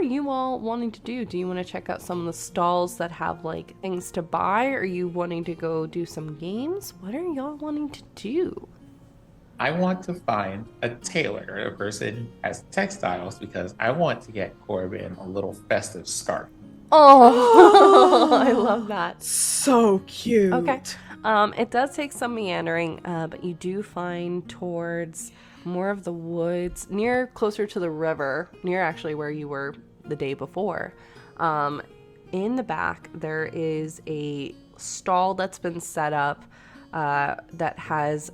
are you all wanting to do? Do you want to check out some of the stalls that have like things to buy? Are you wanting to go do some games? What are y'all wanting to do? I want to find a tailor, a person who has textiles, because I want to get Corbin a little festive scarf. Oh, I love that. So cute. Okay. It does take some meandering, but you do find towards more of the woods, closer to the river, near actually where you were the day before. In the back, there is a stall that's been set up that has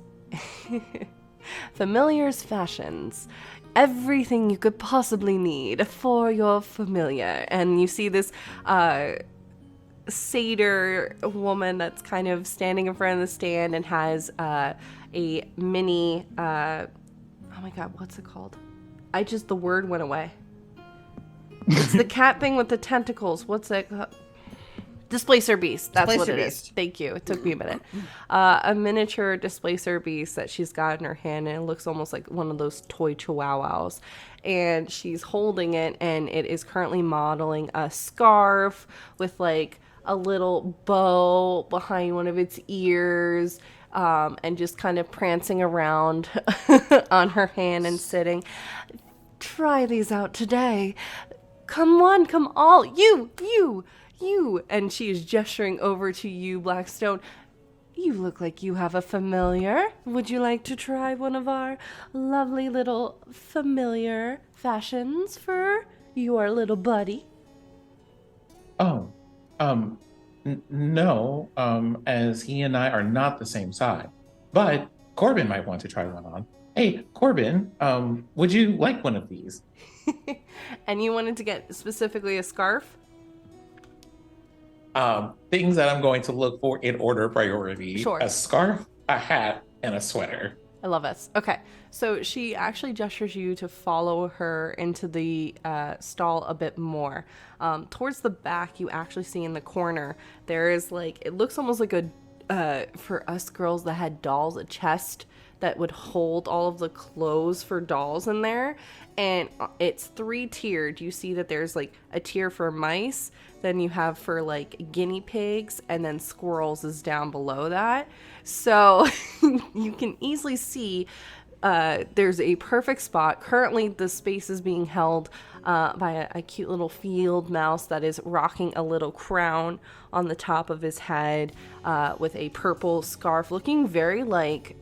familiars fashions. Everything you could possibly need for your familiar. And you see this satyr woman that's kind of standing in front of the stand and has a mini oh my god, what's it called? The word went away. It's the cat thing with the tentacles. What's it? Displacer beast. That's what it is. Thank you. It took me a minute. A miniature displacer beast that she's got in her hand, and it looks almost like one of those toy chihuahuas. And she's holding it, and it is currently modeling a scarf with like a little bow behind one of its ears, and just kind of prancing around on her hand and sitting. Try these out today. Come on, come all. You. And she is gesturing over to you, Blackstone. You look like you have a familiar. Would you like to try one of our lovely little familiar fashions for your little buddy? Oh, no, as he and I are not the same size, but Corbin might want to try one on. Hey, Corbin, would you like one of these? And you wanted to get specifically a scarf? Things that I'm going to look for in order of priority. Sure. A scarf, a hat, and a sweater. I love this. Okay, so she actually gestures you to follow her into the stall a bit more. Towards the back, you actually see in the corner, there is like, it looks almost like a, for us girls that had dolls, a chest that would hold all of the clothes for dolls in there. And it's 3-tiered. You see that there's like a tier for mice, then you have for like guinea pigs, and then squirrels is down below that. So you can easily see there's a perfect spot. Currently the space is being held by a cute little field mouse that is rocking a little crown on the top of his head with a purple scarf, looking very like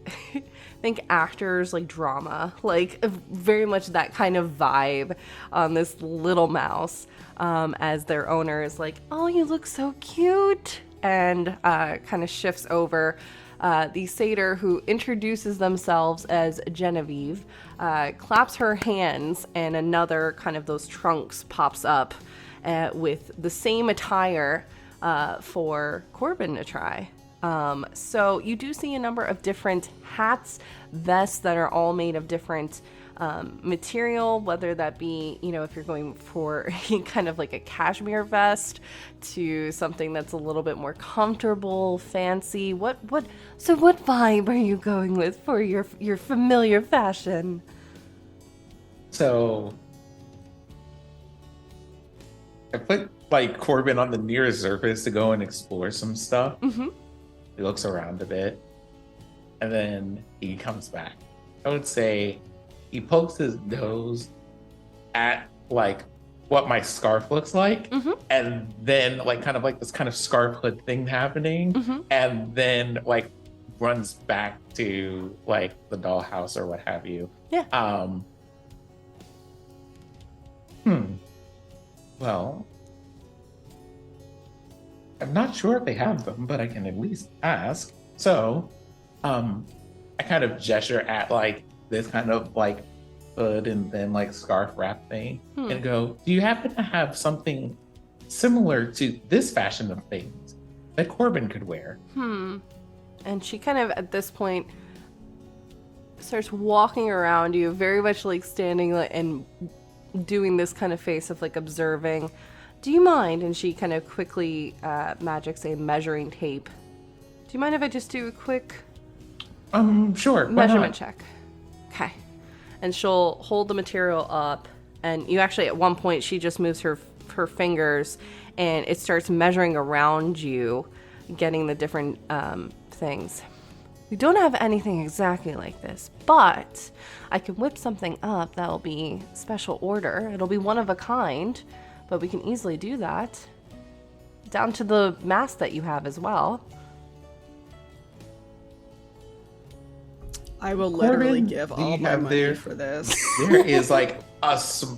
think actors, like drama, like very much that kind of vibe on this little mouse, as their owner is like, oh, you look so cute, and kind of shifts over. The satyr, who introduces themselves as Genevieve, claps her hands, and another kind of those trunks pops up with the same attire for Corbin to try. So you do see a number of different hats, vests that are all made of different material, whether that be, you know, if you're going for kind of like a cashmere vest to something that's a little bit more comfortable, fancy. What vibe are you going with for your familiar fashion? So I put like Corbin on the nearest surface to go and explore some stuff. Mm-hmm. He looks around a bit, and then he comes back. I would say he pokes his nose at like what my scarf looks like, mm-hmm. and then like kind of like this kind of scarf hood thing happening, mm-hmm. and then like runs back to like the dollhouse or what have you. Yeah. Well, I'm not sure if they have them, but I can at least ask. So, I kind of gesture at like this kind of like hood and then like scarf wrap thing and go, do you happen to have something similar to this fashion of things that Corbin could wear? And she kind of at this point starts walking around you, very much like standing and doing this kind of face of like observing. Do you mind? And she kind of quickly magics a measuring tape. Do you mind if I just do a quick Sure. measurement check? Okay. And she'll hold the material up And you actually, at one point, she just moves her fingers, and it starts measuring around you, getting the different things. We don't have anything exactly like this, but I can whip something up that will be special order. It'll be one of a kind, but we can easily do that. Down to the mask that you have as well. I will literally Corbin, give do all you my have money there- for this. There is like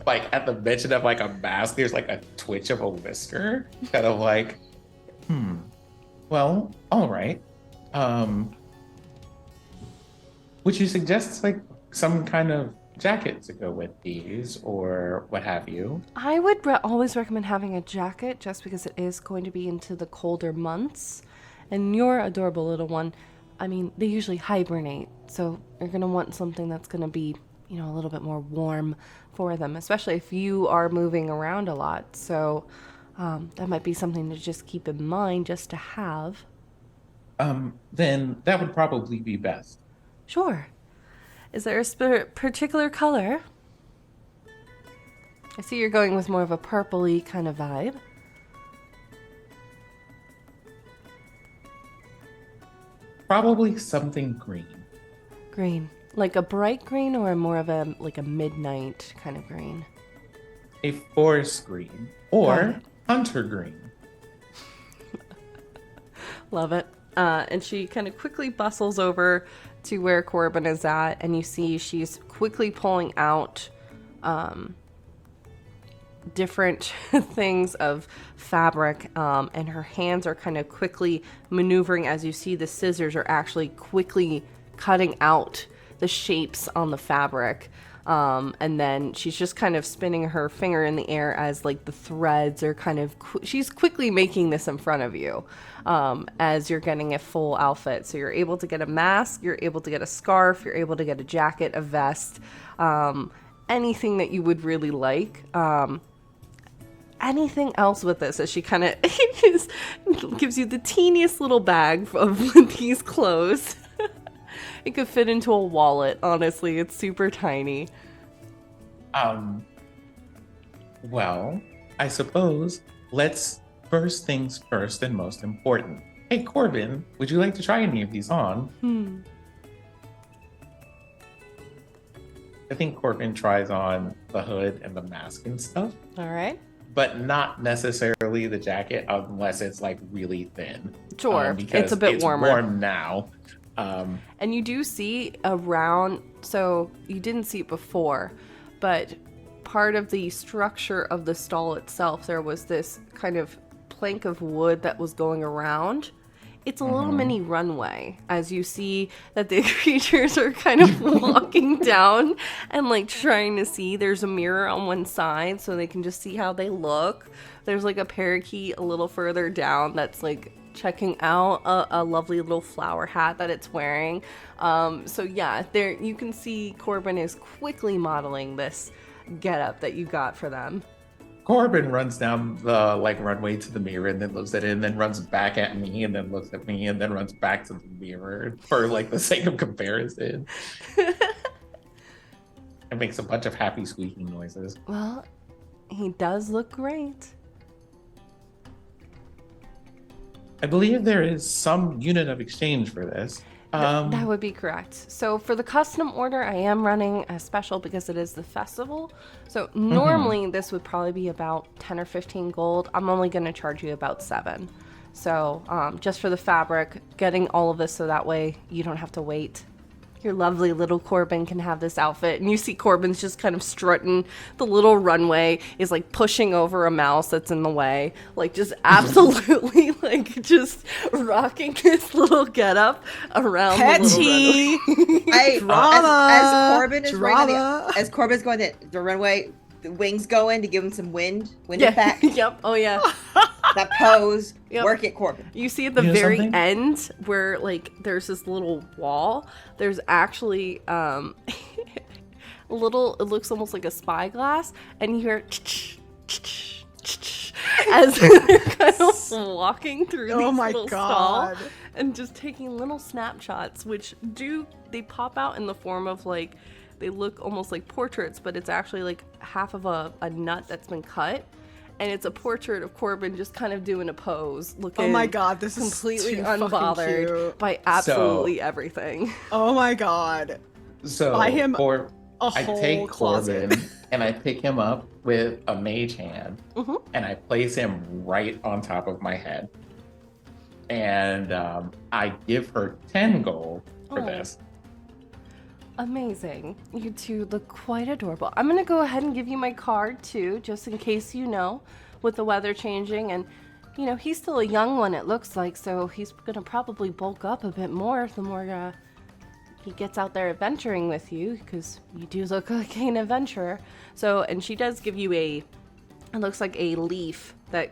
like at the mention of like a mask, there's like a twitch of a whisker, kind of like, well, all right. Would you suggest like some kind of jacket to go with these, or what have you? I would always recommend having a jacket, just because it is going to be into the colder months. And your adorable little one, I mean, they usually hibernate, so you're going to want something that's going to be, you know, a little bit more warm for them, especially if you are moving around a lot. So that might be something to just keep in mind, just to have. Then that would probably be best. Sure. Is there a particular color? I see you're going with more of a purpley kind of vibe. Probably something green. Green. Like a bright green, or more of a midnight kind of green? A forest green Got or it. hunter green. Love it. And she kind of quickly bustles over to where Corbin is at, and you see she's quickly pulling out different things of fabric, and her hands are kind of quickly maneuvering as you see the scissors are actually quickly cutting out the shapes on the fabric. And then she's just kind of spinning her finger in the air as like the threads are kind of she's quickly making this in front of you, as you're getting a full outfit. So you're able to get a mask, you're able to get a scarf, you're able to get a jacket, a vest, anything that you would really like. Anything else with this, as she kind of gives you the teeniest little bag of these clothes. It could fit into a wallet, honestly. It's super tiny. Well, I suppose let's first things first and most important. Hey, Corbin, would you like to try any of these on? I think Corbin tries on the hood and the mask and stuff, All right. but not necessarily the jacket unless it's like really thin. Sure. Because It's a bit warmer. warm now. And you do see around, so you didn't see it before, but part of the structure of the stall itself, there was this kind of plank of wood that was going around. It's a little mini runway, as you see that the creatures are kind of walking down and like trying to see. There's a mirror on one side so they can just see how they look. There's like a parakeet a little further down that's like checking out a lovely little flower hat that it's wearing. So yeah, there you can see Corbin is quickly modeling this getup that you got for them. Corbin runs down the like runway to the mirror and then looks at it and then runs back at me and then looks at me and then runs back to the mirror for like the sake of comparison. It makes a bunch of happy squeaking noises. Well, he does look great. I believe there is some unit of exchange for this. That would be correct. So for the custom order, I am running a special because it is the festival. So normally this would probably be about 10 or 15 gold. I'm only going to charge you about 7. So just for the fabric, getting all of this so that way you don't have to wait. Your lovely little Corbin can have this outfit. And you see Corbin's just kind of strutting the little runway, is like pushing over a mouse that's in the way. Like just absolutely like just rocking this little getup around Petty. the little runway. Drama. As Corbin is right on Drama. as Corbin's going the runway, the wings go in to give him some wind Yeah. effect. Yep. Oh yeah. That pose, Yep. work it, Corbin. You see at the You know very something? end where like there's this little wall. There's actually a little. It looks almost like a spyglass, and you hear as they're kind of walking through Oh these my little God. stall and just taking little snapshots, which they pop out in the form of like they look almost like portraits, but it's actually like half of a nut that's been cut. And it's a portrait of Corbin just kind of doing a pose, looking Oh my god, this is completely too fucking unbothered cute. by absolutely everything. Oh my god. So Buy him a I whole take closet. Corbin and I pick him up with a mage hand and I place him right on top of my head. And I give her 10 gold for this. Amazing. You two look quite adorable. I'm going to go ahead and give you my card too, just in case with the weather changing. And, he's still a young one, it looks like, so he's going to probably bulk up a bit more the more he gets out there adventuring with you, because you do look like an adventurer. So, and she does give you it looks like a leaf that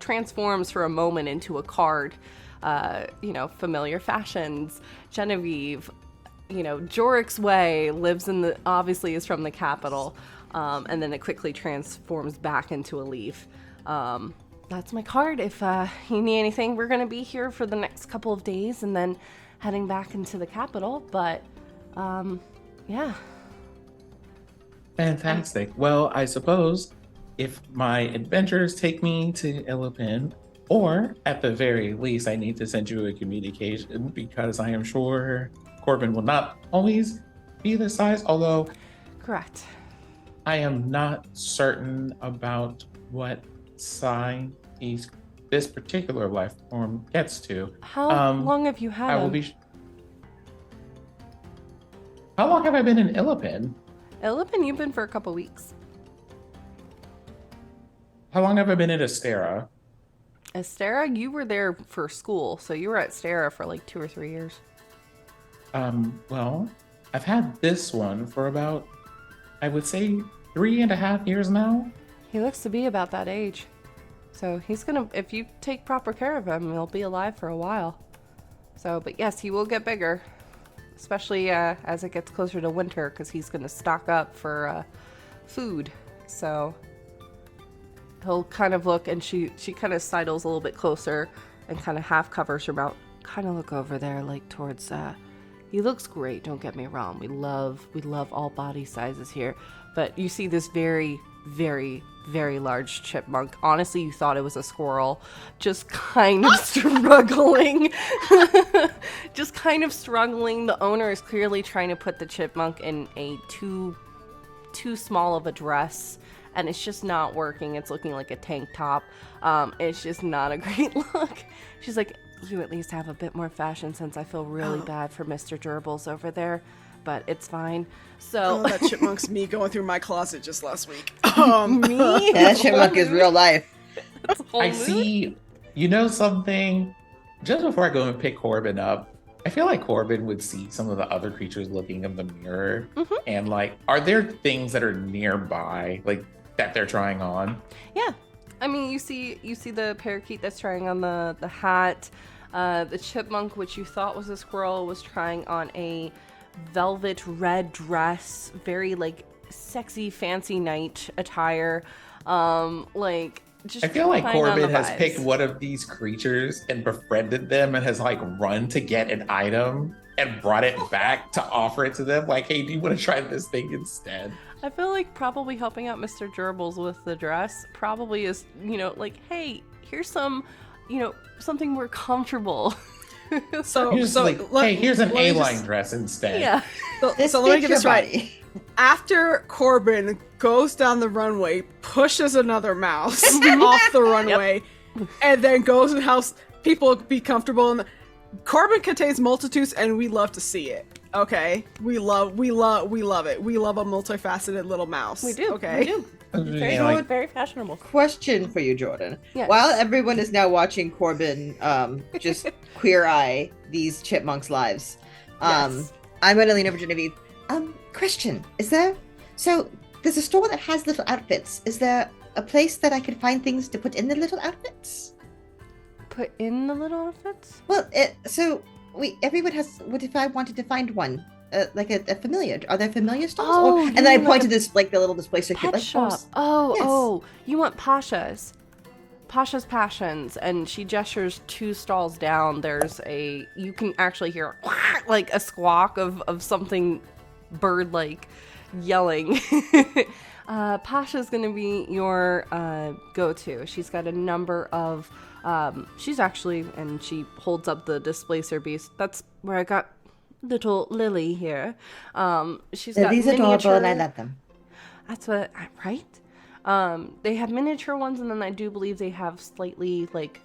transforms for a moment into a card. Familiar fashions, Genevieve, Jorik's Way obviously is from the capital, and then it quickly transforms back into a leaf. That's my card. If you need anything, we're going to be here for the next couple of days and then heading back into the capital, but yeah. Fantastic. Well, I suppose if my adventures take me to Illipin, or at the very least, I need to send you a communication, because I am sure Corbin will not always be this size, although Correct. I am not certain about what size this particular life form gets to. How long have you had I will him? be. How long have I been in Illipin? Illipin, you've been for a couple weeks. How long have I been at Astera? Astera, you were there for school, so you were at Astera for like 2 or 3 years. Well, I've had this one for about, I would say, 3.5 years now. He looks to be about that age. So if you take proper care of him, he'll be alive for a while. So, but yes, he will get bigger, especially as it gets closer to winter, because he's gonna stock up for food. So he'll kind of look, and she kind of sidles a little bit closer and kind of half covers her mouth. Kind of look over there, like towards he looks great, don't get me wrong. We love all body sizes here. But you see this very, very, very large chipmunk. Honestly, you thought it was a squirrel. Just kind of struggling. Just kind of struggling. The owner is clearly trying to put the chipmunk in a too small of a dress. And it's just not working. It's looking like a tank top. It's just not a great look. She's like, you at least have a bit more fashion sense. I feel really bad for Mr. Gerbils over there, but it's fine. So that chipmunk's me going through my closet just last week. me? Yeah, that chipmunk is real life. I see, something, just before I go and pick Corbin up, I feel like Corbin would see some of the other creatures looking in the mirror, and are there things that are nearby, that they're trying on? Yeah. I mean, you see the parakeet that's trying on the hat. The chipmunk, which you thought was a squirrel, was trying on a velvet red dress, very sexy fancy night attire. Just I feel like trying on Corbin the has vibes. picked one of these creatures and befriended them and has run to get an item and brought it back to offer it to them. Hey, do you want to try this thing instead? I feel like probably helping out Mr. Gerbils with the dress probably is, hey, here's some, something more comfortable. So Here's here's an A-line dress instead. Yeah. So let me get this right. After Corbin goes down the runway, pushes another mouse off the runway, and then goes and helps people be comfortable. And Corbin contains multitudes, and we love to see it. Okay, we love it. We love a multifaceted little mouse. We do. Okay. We do. Very good, very fashionable. Question for you, Jordan. Yes. While everyone is now watching Corbin just queer eye these chipmunks' lives, Yes. I'm going to lean over to Genevieve. Question, there's a store that has little outfits. Is there a place that I could find things to put in the little outfits? Put in the little outfits? Well, everyone has, what if I wanted to find one? A familiar. Are there familiar stores? Oh, and then I you pointed mean this, the little display circuit. Pet shop. Oh, Yes. you want Pasha's. Pasha's Passions, and she gestures 2 stalls down. You can actually hear a squawk of something bird-like yelling. Pasha's gonna be your go-to. She's got a number of she's actually, and she holds up the displacer beast. That's where I got little Lily here. She's got These miniature. adorable and I love them. That's what, right? They have miniature ones, and then I do believe they have slightly like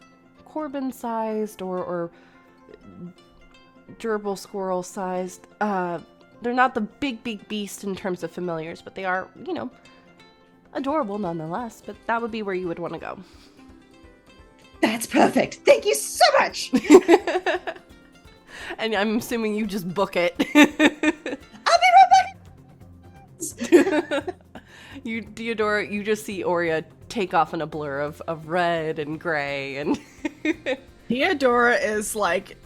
Corbin-sized or durable squirrel-sized. They're not the big beast in terms of familiars, but they are, you know, adorable nonetheless. But that would be where you would want to go. That's perfect. Thank you so much. And I'm assuming you just book it. I'll be right back. You, Theodora, you just see Oria take off in a blur of red and gray, and Theodora is like,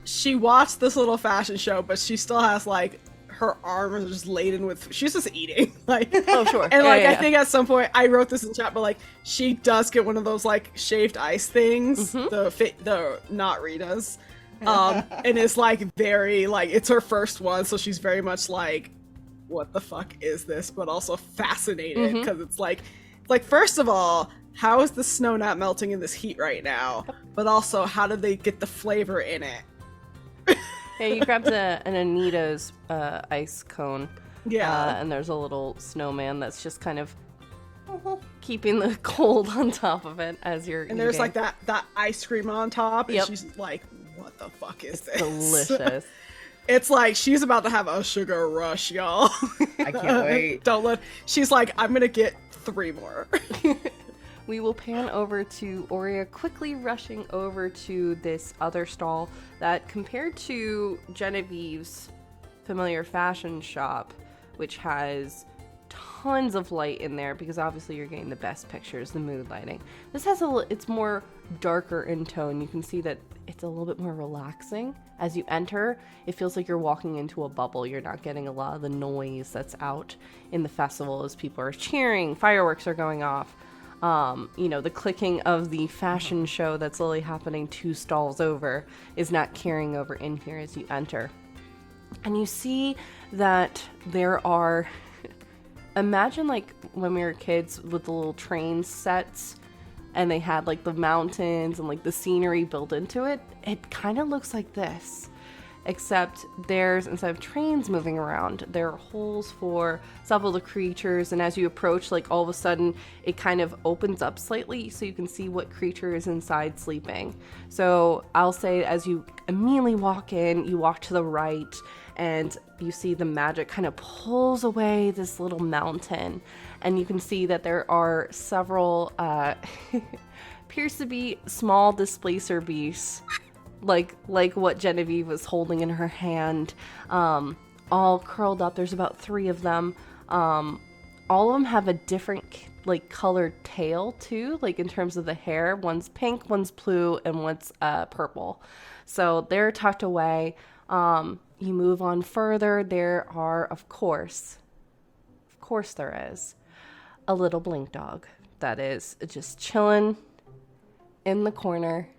she watched this little fashion show, but she still has like her arm is just laden with. She's just eating, like. oh sure. And like Yeah. I think at some point I wrote this in chat, but like she does get one of those like shaved ice things, the not Rita's, and it's like very like it's her first one, so she's very much like, what the fuck is this? But also fascinated because it's like first of all, how is the snow not melting in this heat right now? But also, how did they get the flavor in it? Yeah, you grabbed an Anita's ice cone. Yeah. And there's a little snowman that's just kind of keeping the cold on top of it as you're And there's eating. like that ice cream on top, and Yep. she's like, what the fuck is this? Delicious. It's like she's about to have a sugar rush, y'all. I can't wait. Don't let. She's like, I'm gonna get 3 more. We will pan over to Oria quickly rushing over to this other stall that, compared to Genevieve's familiar fashion shop, which has tons of light in there because obviously you're getting the best pictures, the mood lighting. This has it's more darker in tone. You can see that it's a little bit more relaxing. As you enter, it feels like you're walking into a bubble. You're not getting a lot of the noise that's out in the festival as people are cheering, fireworks are going off. You know, the clicking of the fashion show that's literally happening 2 stalls over is not carrying over in here as you enter. And you see that there are, imagine like when we were kids with the little train sets and they had like the mountains and like the scenery built into it. It kind of looks like this. Except there's, instead of trains moving around, there are holes for several of the creatures, and as you approach, like all of a sudden it kind of opens up slightly so you can see what creature is inside sleeping. So I'll say as you immediately walk in, you walk to the right and you see the magic kind of pulls away this little mountain, and you can see that there are several appears to be small displacer beasts, like what Genevieve was holding in her hand, all curled up. There's about 3 of them. All of them have a different like colored tail too, like in terms of the hair. One's pink, one's blue, and one's purple. So they're tucked away. You move on further. There are, of course there is a little blink dog that is just chilling in the corner.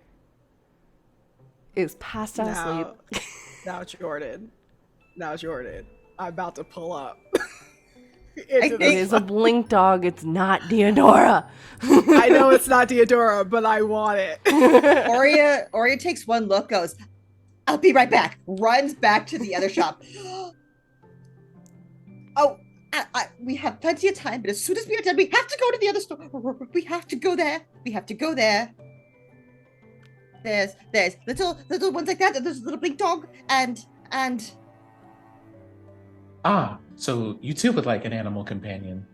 Is passed out asleep. Now Jordan. I'm about to pull up. It is a blink dog. It's not Theodora. I know it's not Theodora, but I want it. Oria takes one look, goes, I'll be right back, runs back to the other shop. Oh, we have plenty of time, but as soon as we are done, we have to go to the other store. We have to go there. There's little ones like that, and there's a little blink dog, and so you too would like an animal companion.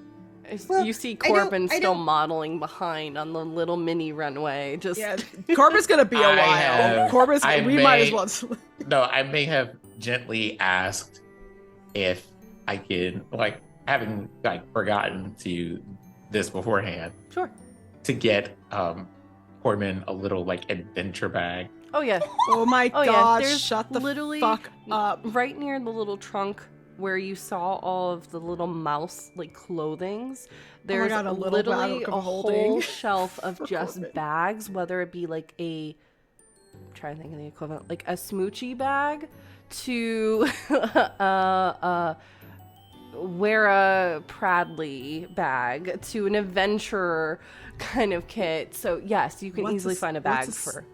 Well, you see Corbin I still don't- modeling behind on the little mini runway. Just Yeah, Corbin's gonna be a while. Might as well. No, I may have gently asked if I can, like, having like forgotten to this beforehand, sure. to get Corbin a little like adventure bag. Oh yeah. Oh my Oh, yeah, god, there's shut the literally fuck up. Right near the little trunk where you saw all of the little mouse like clothings. There's God, a little literally bag a of holding whole shelf of for just Corbin. bags, whether it be like I'm trying to think of the equivalent, like a smoochie bag to wear a Pradley bag to an adventurer kind of kit. So yes, you can easily find a bag for.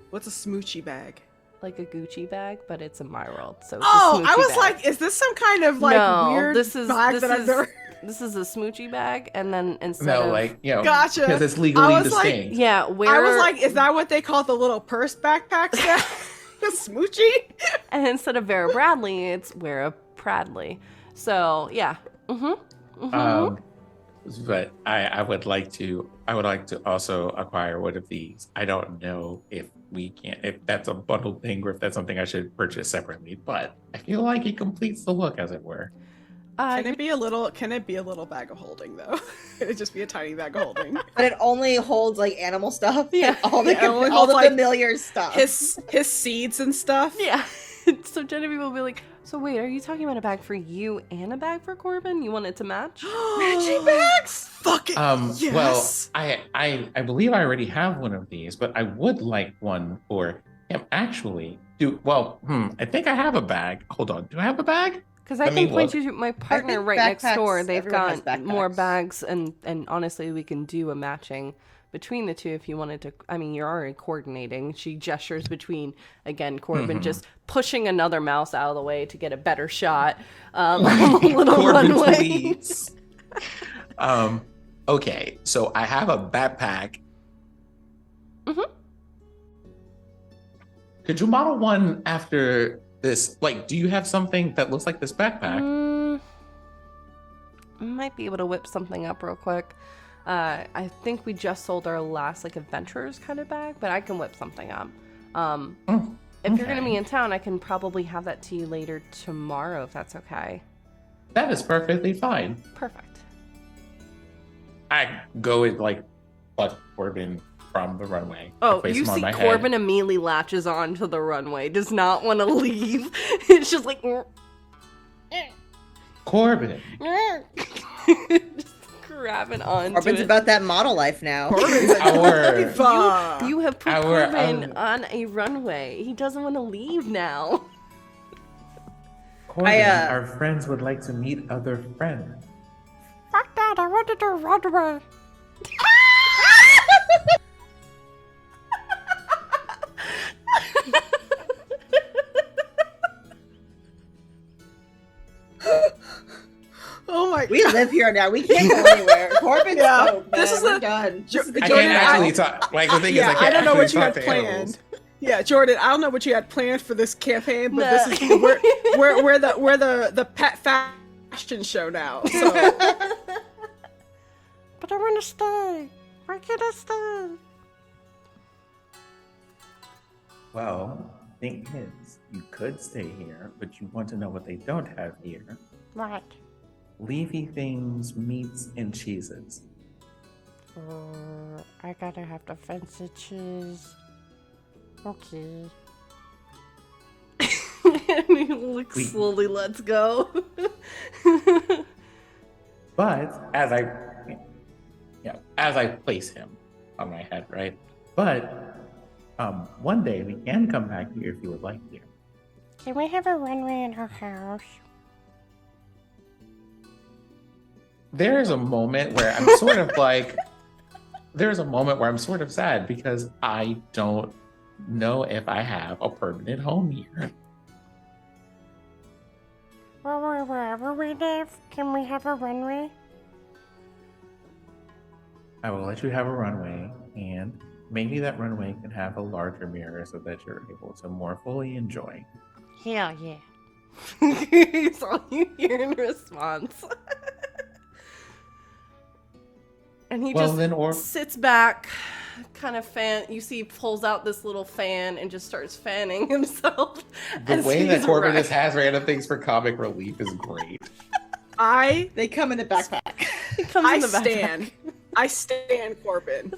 What's a smoochy bag? Like a Gucci bag, but it's in my world. So it's oh, a I was bag. like, is this some kind of like weird bag that I've never? This is a smoochie bag, and then instead of like, you know, gotcha, because it's legally distinct. Like, yeah, I was like, is that what they call the little purse backpacks now? A smoochie? And instead of Vera Bradley, it's Vera Pradley. So yeah. But I would like to also acquire one of these. I don't know if that's a bundled thing or if that's something I should purchase separately, but I feel like it completes the look, as it were. Can it be a little bag of holding though? Can it just be a tiny bag of holding? But it only holds like animal stuff. Yeah. All the like, familiar stuff. His seeds and stuff. Yeah. So Genevieve will be like, so wait, are you talking about a bag for you and a bag for Corbin? You want it to match? Matching bags? Fuck it. Well, Yes. I believe I already have one of these, but I would like one for him. Actually, I think I have a bag. Hold on, do I have a bag? Because I can point you to my partner right next door. They've got more bags, and honestly, we can do a matching between the two if you wanted to. I mean, you're already coordinating. She gestures between, again, Corbin just pushing another mouse out of the way to get a better shot. Little Corbin, runway. please. Okay, so I have a backpack. Could you model one after this? Like, do you have something that looks like this backpack? I might be able to whip something up real quick. I think we just sold our last like adventurers kind of bag, but I can whip something up. If you're gonna be in town, I can probably have that to you later tomorrow, if that's okay. That is perfectly fine. Perfect. I go and like pluck Corbin from the runway. Oh, you see Corbin immediately latches on to the runway, does not want to leave. It's just like Corbin. Just grabbing onto Corbin's it. about that model life now. Corbin's like, You have put Corbin on a runway. He doesn't want to leave now. Corbin, our friends would like to meet other friends. Fuck that, I wanted to run away. oh my god. We live here now. We can't go anywhere. Corbin's out, man. We're done. I can't actually talk. Like, the thing is, I can't don't know what you actually had talk to planned. animals. Yeah, Jordan, I don't know what you had planned for this campaign, but this is we're the pet fashion show now. So. But I want to stay. Why can't I stay? Well, the thing is, you could stay here, but you want to know what they don't have here. What? Leafy things, meats, and cheeses. I gotta have the fancy cheese. Okay. And he slowly lets go. But as I place him on my head, right? But one day we can come back here if you would like to. Can we have a runway in our house? There's a moment where I'm sort of like, there's a moment where I'm sort of sad because I don't know if I have a permanent home here. Well, wherever we live, can we have a runway? I will let you have a runway, and maybe that runway can have a larger mirror so that you're able to more fully enjoy. Hell yeah. That's all you hear in response. And he sits back, kind of you see he pulls out this little fan and just starts fanning himself. The way that Corbin just has random things for comic relief is great. They come in the backpack. I stand Corbin.